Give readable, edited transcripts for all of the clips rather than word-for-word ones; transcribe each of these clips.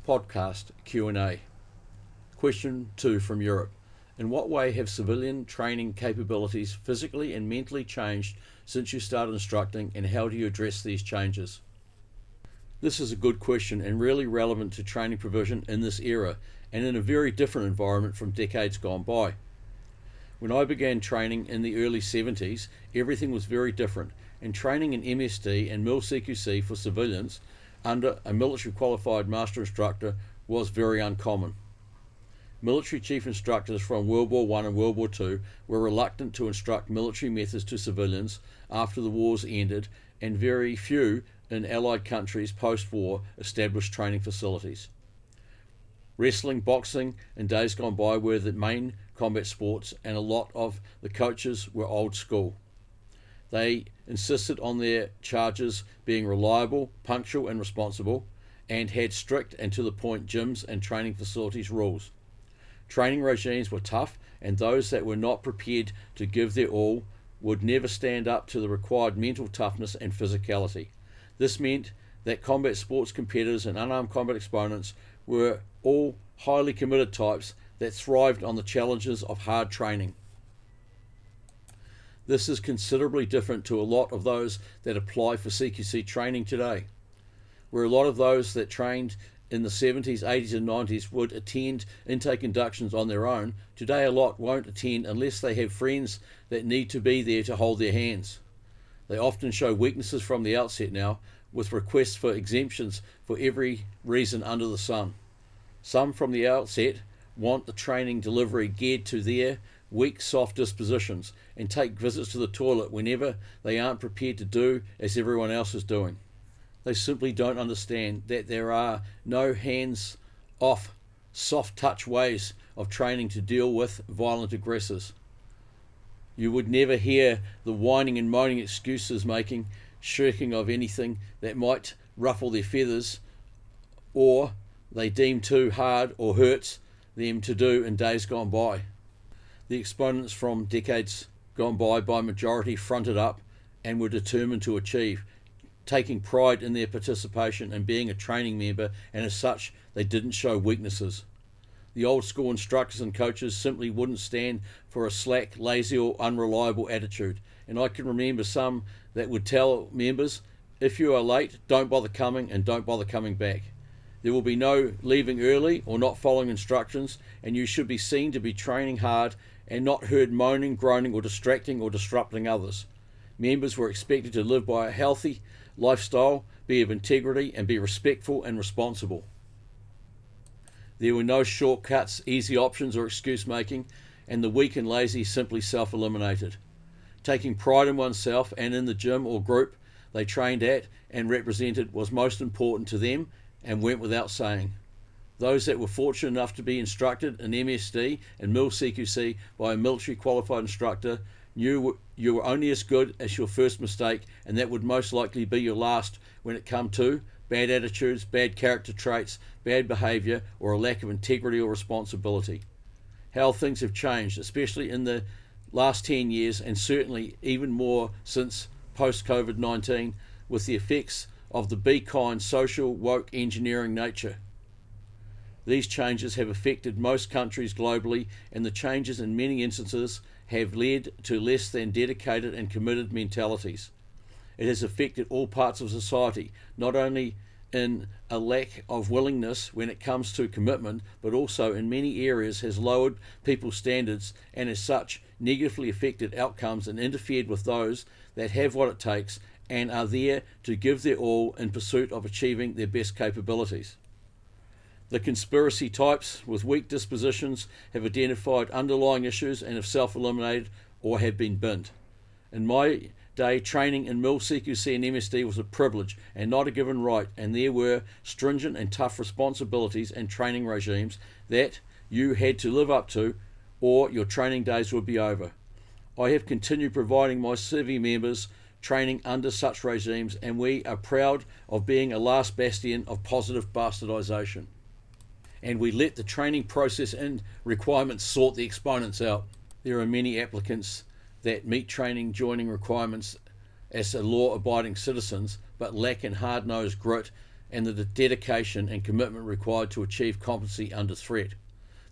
podcast Q&A. Question 2 from Europe. In what way have civilian training capabilities physically and mentally changed since you started instructing, and how do you address these changes? This is a good question and really relevant to training provision in this era and in a very different environment from decades gone by. When I began training in the early 70s, everything was very different, and training in MSD and MIL-CQC for civilians under a military qualified master instructor was very uncommon. Military chief instructors from World War I and World War II were reluctant to instruct military methods to civilians after the wars ended, and very few in Allied countries post-war established training facilities. Wrestling, boxing in days gone by were the main combat sports, and a lot of the coaches were old school. They insisted on their charges being reliable, punctual and responsible, and had strict and to the point gyms and training facilities rules. Training regimes were tough, and those that were not prepared to give their all would never stand up to the required mental toughness and physicality. This meant that combat sports competitors and unarmed combat exponents were all highly committed types that thrived on the challenges of hard training. This is considerably different to a lot of those that apply for CQC training today, where a lot of those that trained in the 70s, 80s and 90s would attend intake inductions on their own. Today a lot won't attend unless they have friends that need to be there to hold their hands. They often show weaknesses from the outset now, with requests for exemptions for every reason under the sun. Some from the outset want the training delivery geared to their weak, soft dispositions and take visits to the toilet whenever they aren't prepared to do as everyone else is doing. They simply don't understand that there are no hands-off, soft-touch ways of training to deal with violent aggressors. You would never hear the whining and moaning excuses making, shirking of anything that might ruffle their feathers or they deem too hard or hurts them to do in days gone by. The exponents from decades gone by majority fronted up and were determined to achieve, taking pride in their participation and being a training member, and as such they didn't show weaknesses. The old school instructors and coaches simply wouldn't stand for a slack, lazy or unreliable attitude, and I can remember some that would tell members, if you are late, don't bother coming and don't bother coming back. There will be no leaving early or not following instructions, and you should be seen to be training hard and not heard moaning, groaning or distracting or disrupting others. Members were expected to live by a healthy lifestyle, be of integrity and be respectful and responsible. There were no shortcuts, easy options or excuse making, and the weak and lazy simply self-eliminated. Taking pride in oneself and in the gym or group they trained at and represented was most important to them and went without saying. Those that were fortunate enough to be instructed in MSD and MIL-CQC by a military qualified instructor knew you were only as good as your first mistake, and that would most likely be your last when it come to bad attitudes, bad character traits, bad behaviour or a lack of integrity or responsibility. How things have changed, especially in the last 10 years and certainly even more since post-COVID-19, with the effects of the be kind social woke engineering nature. These changes have affected most countries globally, and the changes in many instances have led to less than dedicated and committed mentalities. It has affected all parts of society, not only in a lack of willingness when it comes to commitment, but also in many areas has lowered people's standards and as such negatively affected outcomes and interfered with those that have what it takes and are there to give their all in pursuit of achieving their best capabilities. The conspiracy types with weak dispositions have identified underlying issues and have self-eliminated or have been binned. In my day, training in MIL-CQC and MSD was a privilege and not a given right, and there were stringent and tough responsibilities and training regimes that you had to live up to or your training days would be over. I have continued providing my civvy members training under such regimes, and we are proud of being a last bastion of positive bastardization. And we let the training process and requirements sort the exponents out. There are many applicants that meet training joining requirements as law-abiding citizens, but lack in hard-nosed grit and the dedication and commitment required to achieve competency under threat.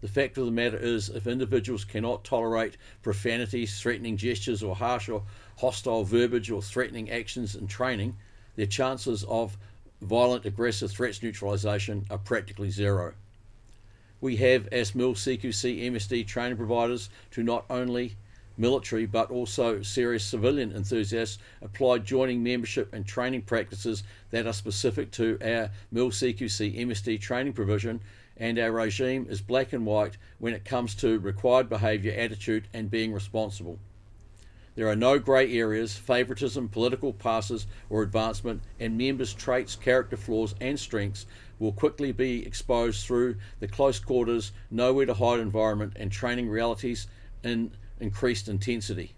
The fact of the matter is, if individuals cannot tolerate profanities, threatening gestures, or harsh or hostile verbiage or threatening actions in training, their chances of violent aggressive threats neutralization are practically zero. We have, as MIL CQC MSD training providers to not only military but also serious civilian enthusiasts, applied joining membership and training practices that are specific to our MIL CQC MSD training provision, and our regime is black and white when it comes to required behaviour, attitude and being responsible. There are no grey areas, favouritism, political passes or advancement, and members' traits, character flaws and strengths will quickly be exposed through the close quarters, nowhere to hide environment and training realities in increased intensity.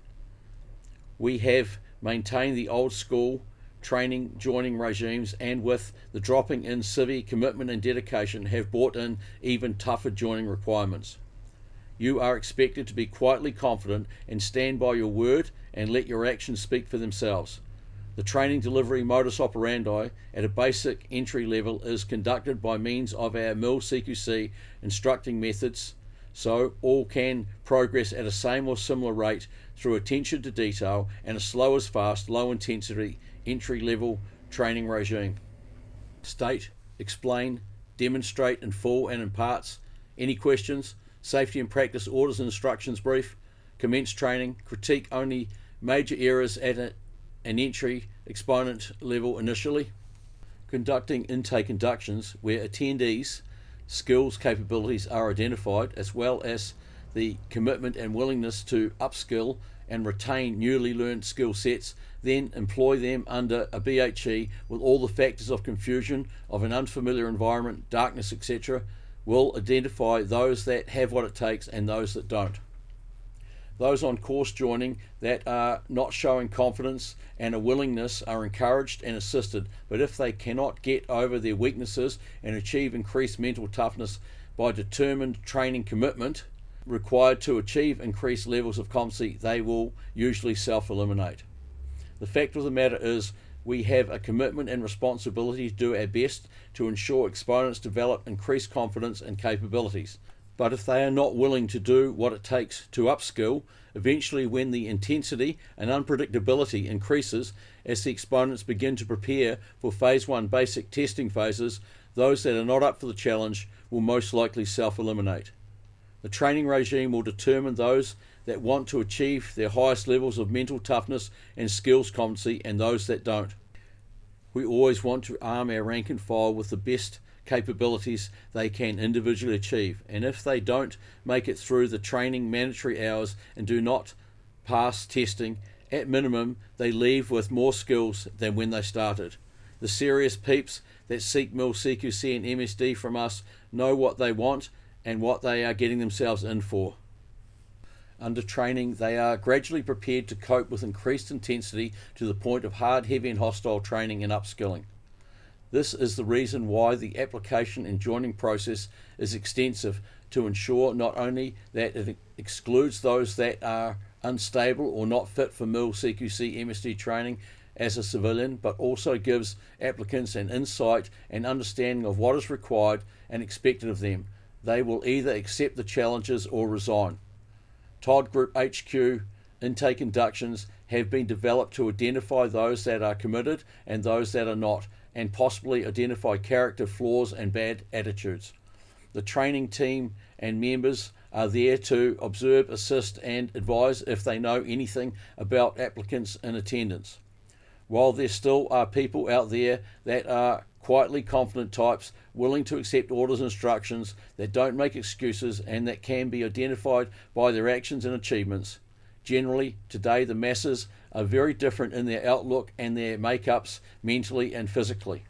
We have maintained the old school training joining regimes, and with the dropping in civvy commitment and dedication have brought in even tougher joining requirements. You are expected to be quietly confident and stand by your word and let your actions speak for themselves. The training delivery modus operandi at a basic entry level is conducted by means of our MIL CQC instructing methods, so all can progress at a same or similar rate through attention to detail and a slow as fast, low intensity entry level training regime. State, explain, demonstrate in full and in parts. Any questions? Safety and practice orders and instructions brief. Commence training. Critique only major errors at an entry exponent level initially. Conducting intake inductions where attendees' skills capabilities are identified, as well as the commitment and willingness to upskill and retain newly learned skill sets, then employ them under a BHE with all the factors of confusion of an unfamiliar environment, darkness, etc. will identify those that have what it takes and those that don't. Those on course joining that are not showing confidence and a willingness are encouraged and assisted, but if they cannot get over their weaknesses and achieve increased mental toughness by determined training commitment required to achieve increased levels of competency, they will usually self-eliminate. The fact of the matter is, we have a commitment and responsibility to do our best to ensure exponents develop increased confidence and capabilities. But if they are not willing to do what it takes to upskill, eventually when the intensity and unpredictability increases as the exponents begin to prepare for phase 1 basic testing phases, those that are not up for the challenge will most likely self-eliminate. The training regime will determine those that want to achieve their highest levels of mental toughness and skills competency and those that don't. We always want to arm our rank and file with the best capabilities they can individually achieve, and if they don't make it through the training mandatory hours and do not pass testing, at minimum they leave with more skills than when they started. The serious peeps that seek MIL CQC and MSD from us know what they want and what they are getting themselves in for. Under training, they are gradually prepared to cope with increased intensity to the point of hard, heavy and hostile training and upskilling. This is the reason why the application and joining process is extensive, to ensure not only that it excludes those that are unstable or not fit for MIL CQC MSD training as a civilian, but also gives applicants an insight and understanding of what is required and expected of them. They will either accept the challenges or resign. Todd Group HQ intake inductions have been developed to identify those that are committed and those that are not, and possibly identify character flaws and bad attitudes. The training team and members are there to observe, assist and advise if they know anything about applicants in attendance. While there still are people out there that are quietly confident types, willing to accept orders and instructions, that don't make excuses and that can be identified by their actions and achievements. Generally, today the masses are very different in their outlook and their makeups mentally and physically.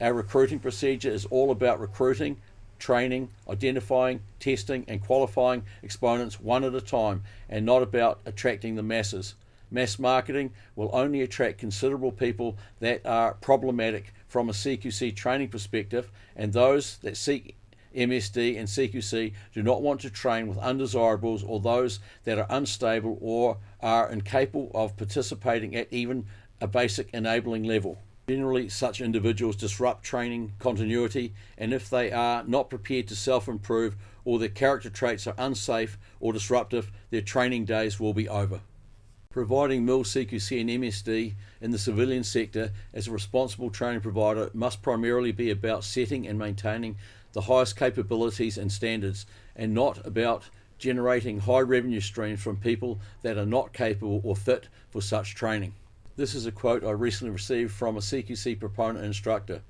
Our recruiting procedure is all about recruiting, training, identifying, testing and qualifying exponents one at a time, and not about attracting the masses. Mass marketing will only attract considerable people that are problematic from a CQC training perspective, and those that seek MSD and CQC do not want to train with undesirables or those that are unstable or are incapable of participating at even a basic enabling level. Generally, such individuals disrupt training continuity, and if they are not prepared to self-improve or their character traits are unsafe or disruptive, their training days will be over. Providing MIL CQC and MSD in the civilian sector as a responsible training provider must primarily be about setting and maintaining the highest capabilities and standards, and not about generating high revenue streams from people that are not capable or fit for such training. This is a quote I recently received from a CQC proponent and instructor.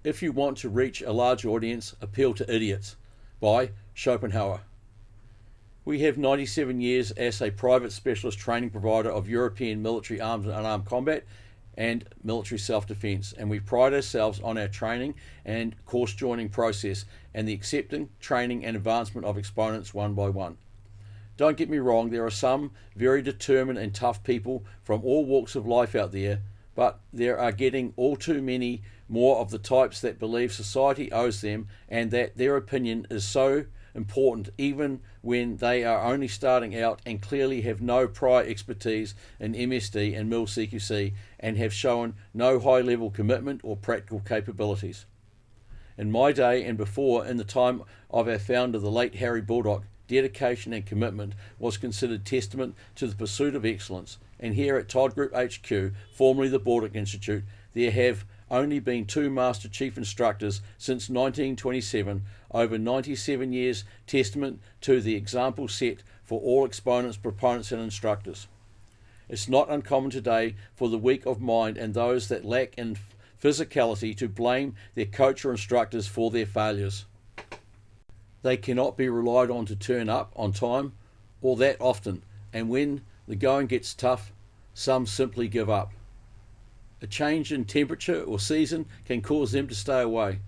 "If you want to reach a large audience, appeal to idiots," by Schopenhauer. We have 97 years as a private specialist training provider of European military arms and unarmed combat and military self-defense, and we pride ourselves on our training and course joining process and the accepting, training and advancement of exponents one by one. Don't get me wrong, there are some very determined and tough people from all walks of life out there, but there are getting all too many more of the types that believe society owes them and that their opinion is so important even when they are only starting out and clearly have no prior expertise in MSD and MIL CQC and have shown no high level commitment or practical capabilities. In my day and before, in the time of our founder, the late Harry Baldock, dedication and commitment was considered testament to the pursuit of excellence, and here at Todd Group HQ, formerly the Baldock Institute, there have only been 2 Master Chief Instructors since 1927, over 97 years, testament to the example set for all exponents, proponents and instructors. It's not uncommon today for the weak of mind and those that lack in physicality to blame their coach or instructors for their failures. They cannot be relied on to turn up on time or that often, and when the going gets tough, some simply give up. A change in temperature or season can cause them to stay away.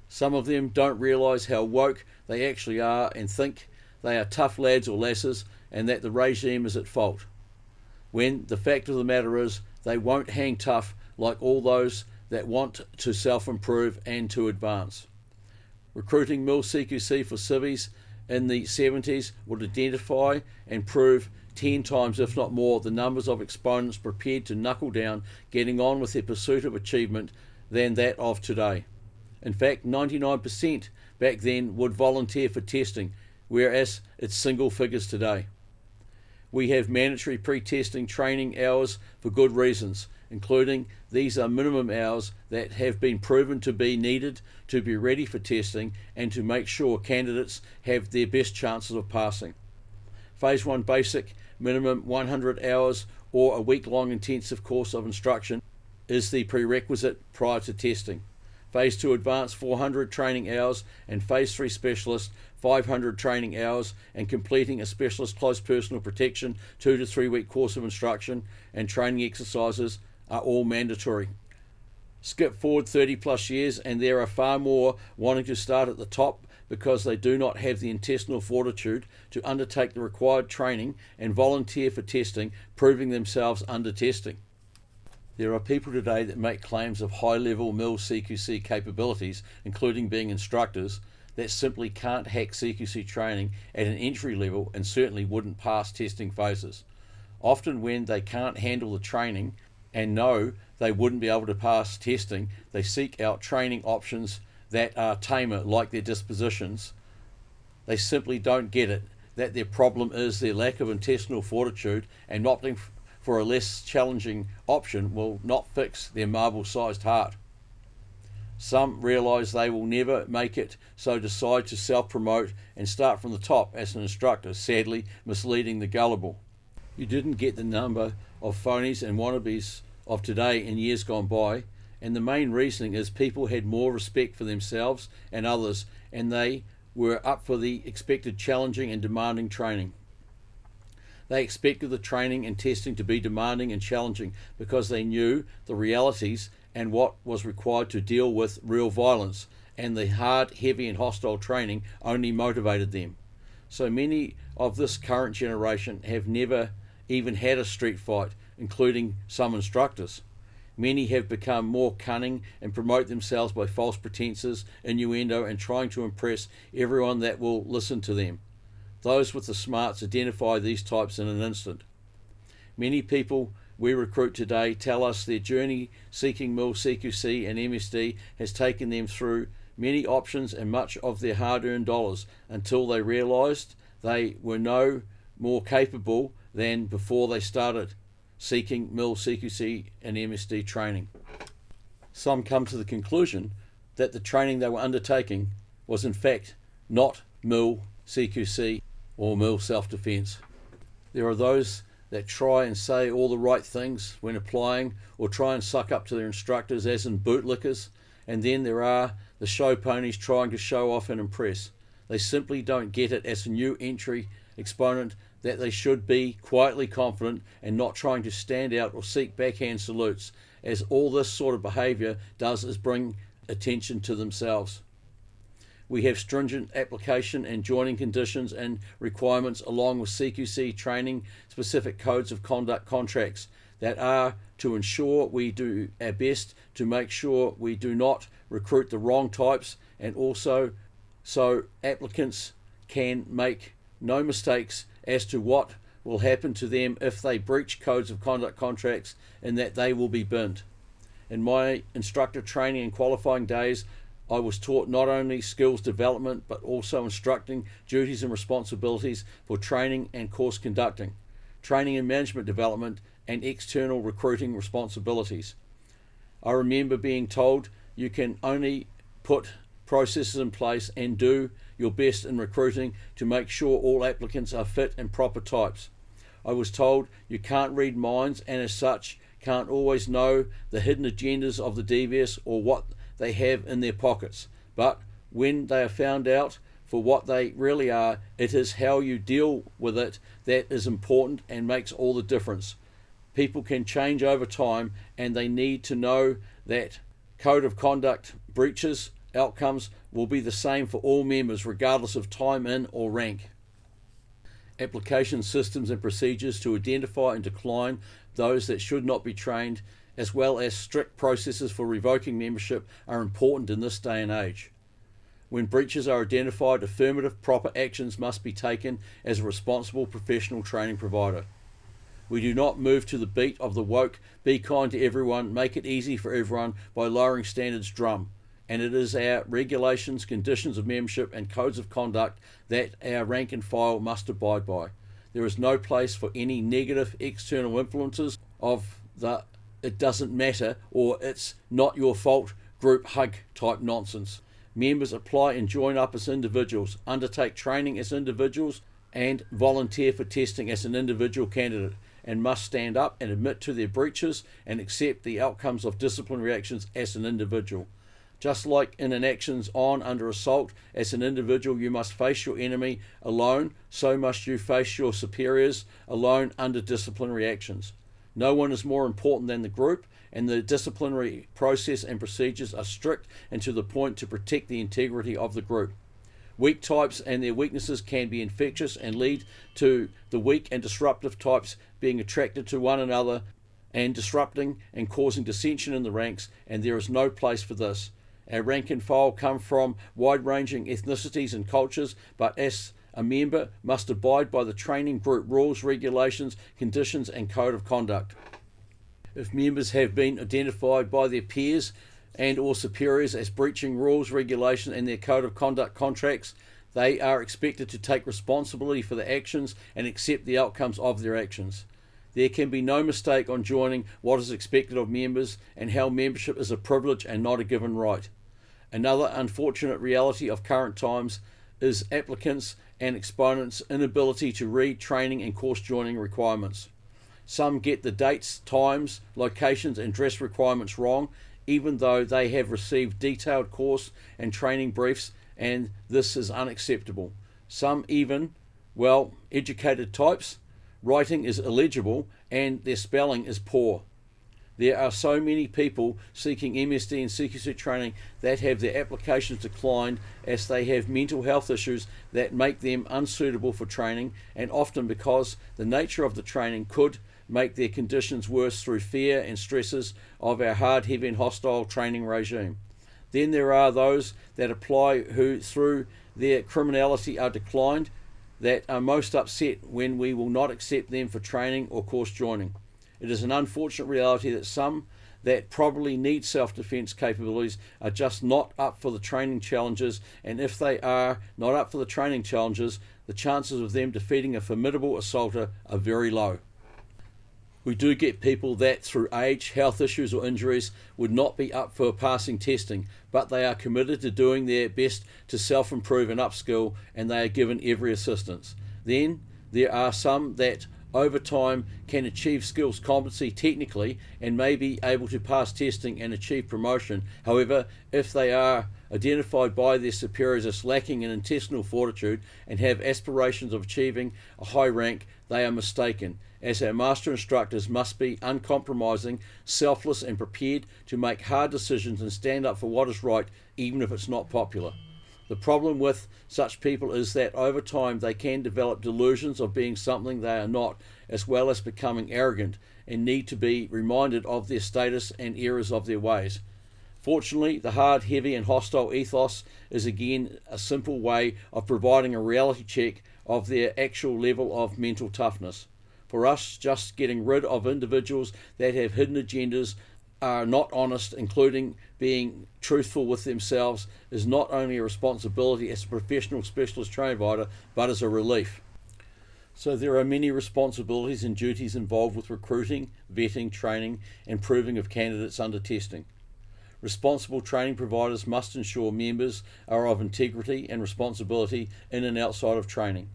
Some of them don't realise how woke they actually are and think they are tough lads or lasses and that the regime is at fault, when the fact of the matter is they won't hang tough like all those that want to self-improve and to advance. Recruiting MIL CQC for civvies in the 70s would identify and prove 10 times, if not more, the numbers of exponents prepared to knuckle down, getting on with their pursuit of achievement than that of today. In fact, 99% back then would volunteer for testing, whereas it's single figures today. We have mandatory pre-testing training hours for good reasons, including these are minimum hours that have been proven to be needed to be ready for testing and to make sure candidates have their best chances of passing. Phase 1 basic, minimum 100 hours or a week-long intensive course of instruction is the prerequisite prior to testing. Phase 2 advanced 400 training hours and Phase 3 specialist 500 training hours and completing a specialist close personal protection 2 to 3 week course of instruction and training exercises are all mandatory. Skip forward 30 plus years and there are far more wanting to start at the top because they do not have the intestinal fortitude to undertake the required training and volunteer for testing, proving themselves under testing. There are people today that make claims of high-level MIL CQC capabilities, including being instructors, that simply can't hack CQC training at an entry level and certainly wouldn't pass testing phases. Often when they can't handle the training and know they wouldn't be able to pass testing, they seek out training options that are tamer, like their dispositions. They simply don't get it, that their problem is their lack of intestinal fortitude, and opting for a less challenging option will not fix their marble-sized heart. Some realise they will never make it, so decide to self-promote and start from the top as an instructor, sadly misleading the gullible. You didn't get the number of phonies and wannabes of today in years gone by, and the main reasoning is people had more respect for themselves and others, and they were up for the expected challenging and demanding training. They expected the training and testing to be demanding and challenging because they knew the realities and what was required to deal with real violence, and the hard, heavy and hostile training only motivated them. So many of this current generation have never even had a street fight, including some instructors. Many have become more cunning and promote themselves by false pretenses, innuendo and trying to impress everyone that will listen to them. Those with the smarts identify these types in an instant. Many people we recruit today tell us their journey seeking MIL, CQC and MSD has taken them through many options and much of their hard-earned dollars until they realised they were no more capable than before they started seeking MIL, CQC and MSD training. Some come to the conclusion that the training they were undertaking was in fact not MIL, CQC or MIL self-defense. There are those that try and say all the right things when applying or try and suck up to their instructors as in bootlickers, and then there are the show ponies trying to show off and impress. They simply don't get it as a new entry exponent that they should be quietly confident and not trying to stand out or seek backhand salutes, as all this sort of behaviour does is bring attention to themselves. We have stringent application and joining conditions and requirements along with CQC training specific codes of conduct contracts that are to ensure we do our best to make sure we do not recruit the wrong types, and also so applicants can make no mistakes as to what will happen to them if they breach codes of conduct contracts, and that they will be binned. In my instructor training and qualifying days, I was taught not only skills development but also instructing duties and responsibilities for training and course conducting, training and management development, and external recruiting responsibilities. I remember being told you can only put processes in place and do your best in recruiting to make sure all applicants are fit and proper types. I was told you can't read minds and as such can't always know the hidden agendas of the devious or what they have in their pockets, but when they are found out for what they really are, it is how you deal with it that is important and makes all the difference. People can change over time, and they need to know that code of conduct breaches outcomes will be the same for all members regardless of time in or rank. Application systems and procedures to identify and decline those that should not be trained, as well as strict processes for revoking membership, are important in this day and age. When breaches are identified, affirmative proper actions must be taken as a responsible professional training provider. We do not move to the beat of the woke, be kind to everyone, make it easy for everyone by lowering standards drum. And it is our regulations, conditions of membership and codes of conduct that our rank and file must abide by. There is no place for any negative external influences of the "it doesn't matter" or "it's not your fault" group hug type nonsense. Members apply and join up as individuals, undertake training as individuals, and volunteer for testing as an individual candidate, and must stand up and admit to their breaches and accept the outcomes of disciplinary actions as an individual. Just like in an actions on under assault, as an individual you must face your enemy alone, so must you face your superiors alone under disciplinary actions. No one is more important than the group, and the disciplinary process and procedures are strict and to the point to protect the integrity of the group. Weak types and their weaknesses can be infectious and lead to the weak and disruptive types being attracted to one another and disrupting and causing dissension in the ranks, and there is no place for this. Our rank and file come from wide-ranging ethnicities and cultures, but as a member must abide by the training group rules, regulations, conditions and code of conduct. If members have been identified by their peers and or superiors as breaching rules, regulations and their code of conduct contracts, they are expected to take responsibility for their actions and accept the outcomes of their actions. There can be no mistake on joining what is expected of members and how membership is a privilege and not a given right. Another unfortunate reality of current times is applicants and exponents' inability to read training and course joining requirements. Some get the dates, times, locations and dress requirements wrong, even though they have received detailed course and training briefs, and this is unacceptable. Some even, educated types, writing is illegible and their spelling is poor. There are so many people seeking MSD and CQC training that have their applications declined as they have mental health issues that make them unsuitable for training, and often because the nature of the training could make their conditions worse through fear and stresses of our hard, heavy and hostile training regime. Then there are those that apply who through their criminality are declined, that are most upset when we will not accept them for training or course joining. It is an unfortunate reality that some that probably need self-defense capabilities are just not up for the training challenges, and if they are not up for the training challenges, the chances of them defeating a formidable assaulter are very low. We do get people that through age, health issues or injuries would not be up for passing testing, but they are committed to doing their best to self-improve and upskill, and they are given every assistance. Then there are some that over time can achieve skills competency technically and may be able to pass testing and achieve promotion. However, if they are identified by their superiors as lacking in intestinal fortitude and have aspirations of achieving a high rank, they are mistaken, as our master instructors must be uncompromising, selfless and prepared to make hard decisions and stand up for what is right, even if it's not popular. The problem with such people is that over time they can develop delusions of being something they are not, as well as becoming arrogant and need to be reminded of their status and errors of their ways. Fortunately, the hard, heavy and hostile ethos is again a simple way of providing a reality check of their actual level of mental toughness. For us, just getting rid of individuals that have hidden agendas, are not honest, including being truthful with themselves, is not only a responsibility as a professional specialist training provider, but as a relief. So there are many responsibilities and duties involved with recruiting, vetting, training, and proving of candidates under testing. Responsible training providers must ensure members are of integrity and responsibility in and outside of training.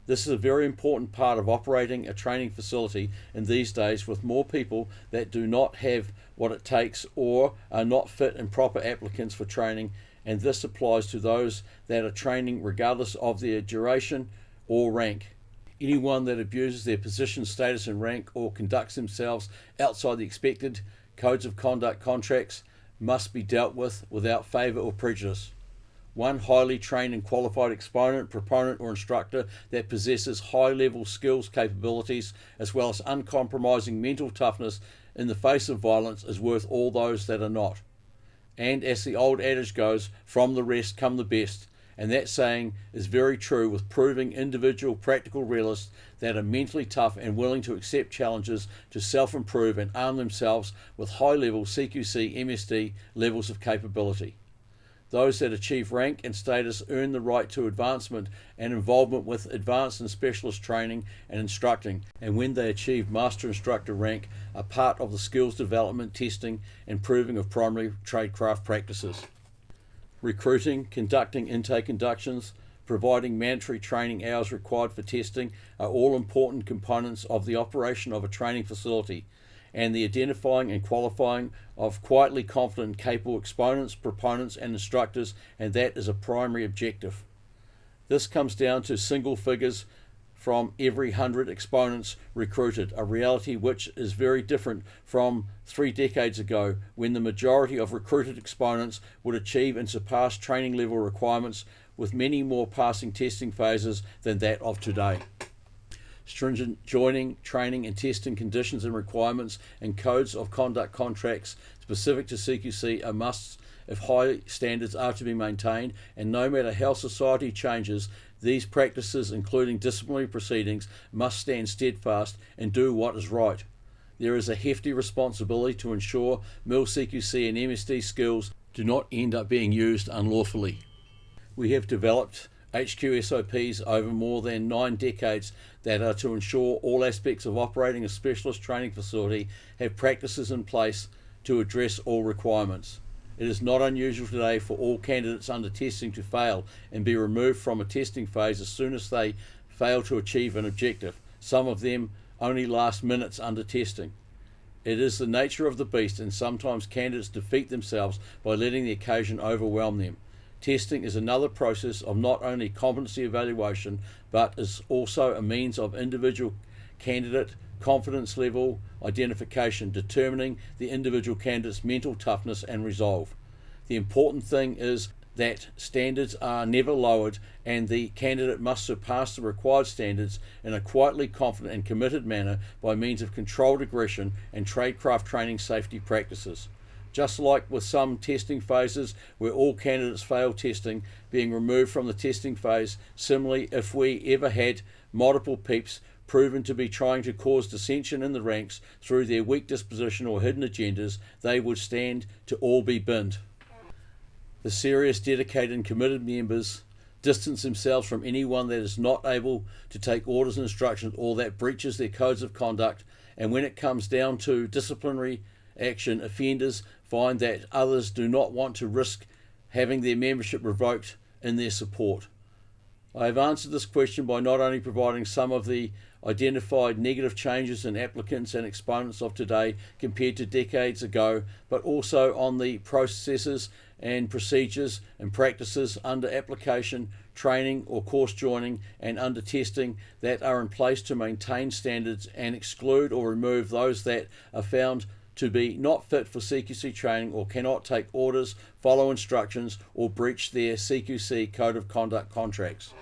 This is a very important part of operating a training facility in these days, with more people that do not have what it takes or are not fit and proper applicants for training, and this applies to those that are training regardless of their duration or rank. Anyone that abuses their position, status and rank or conducts themselves outside the expected codes of conduct contracts must be dealt with without favour or prejudice. One highly trained and qualified exponent, proponent or instructor that possesses high-level skills, capabilities, as well as uncompromising mental toughness in the face of violence is worth all those that are not. And as the old adage goes, from the rest come the best, and that saying is very true with proving individual practical realists that are mentally tough and willing to accept challenges to self-improve and arm themselves with high-level CQC, MSD levels of capability. Those that achieve rank and status earn the right to advancement and involvement with advanced and specialist training and instructing, and when they achieve master instructor rank, are part of the skills development, testing and proving of primary tradecraft practices. Recruiting, conducting intake inductions, providing mandatory training hours required for testing are all important components of the operation of a training facility, and the identifying and qualifying of quietly confident and capable exponents, proponents and instructors, and that is a primary objective. This comes down to single figures from every 100 exponents recruited, a reality which is very different from 3 decades ago, when the majority of recruited exponents would achieve and surpass training level requirements with many more passing testing phases than that of today. Stringent joining, training and testing conditions and requirements and codes of conduct contracts specific to CQC are musts if high standards are to be maintained, and no matter how society changes, these practices, including disciplinary proceedings, must stand steadfast and do what is right. There is a hefty responsibility to ensure MIL CQC and MSD skills do not end up being used unlawfully. We have developed HQ SOPs over more than 9 decades that are to ensure all aspects of operating a specialist training facility have practices in place to address all requirements. It is not unusual today for all candidates under testing to fail and be removed from a testing phase as soon as they fail to achieve an objective. Some of them only last minutes under testing. It is the nature of the beast, and sometimes candidates defeat themselves by letting the occasion overwhelm them. Testing is another process of not only competency evaluation, but is also a means of individual candidate confidence level identification, determining the individual candidate's mental toughness and resolve. The important thing is that standards are never lowered, and the candidate must surpass the required standards in a quietly confident and committed manner by means of controlled aggression and tradecraft training safety practices. Just like with some testing phases where all candidates fail testing, being removed from the testing phase, similarly, if we ever had multiple peeps proven to be trying to cause dissension in the ranks through their weak disposition or hidden agendas, they would stand to all be binned. The serious, dedicated and committed members distance themselves from anyone that is not able to take orders and instructions or that breaches their codes of conduct, and when it comes down to disciplinary action, offenders find that others do not want to risk having their membership revoked in their support. I have answered this question by not only providing some of the identified negative changes in applicants and exponents of today compared to decades ago, but also on the processes and procedures and practices under application, training or course joining and under testing that are in place to maintain standards and exclude or remove those that are found to be not fit for CQC training or cannot take orders, follow instructions or breach their CQC Code of Conduct contracts.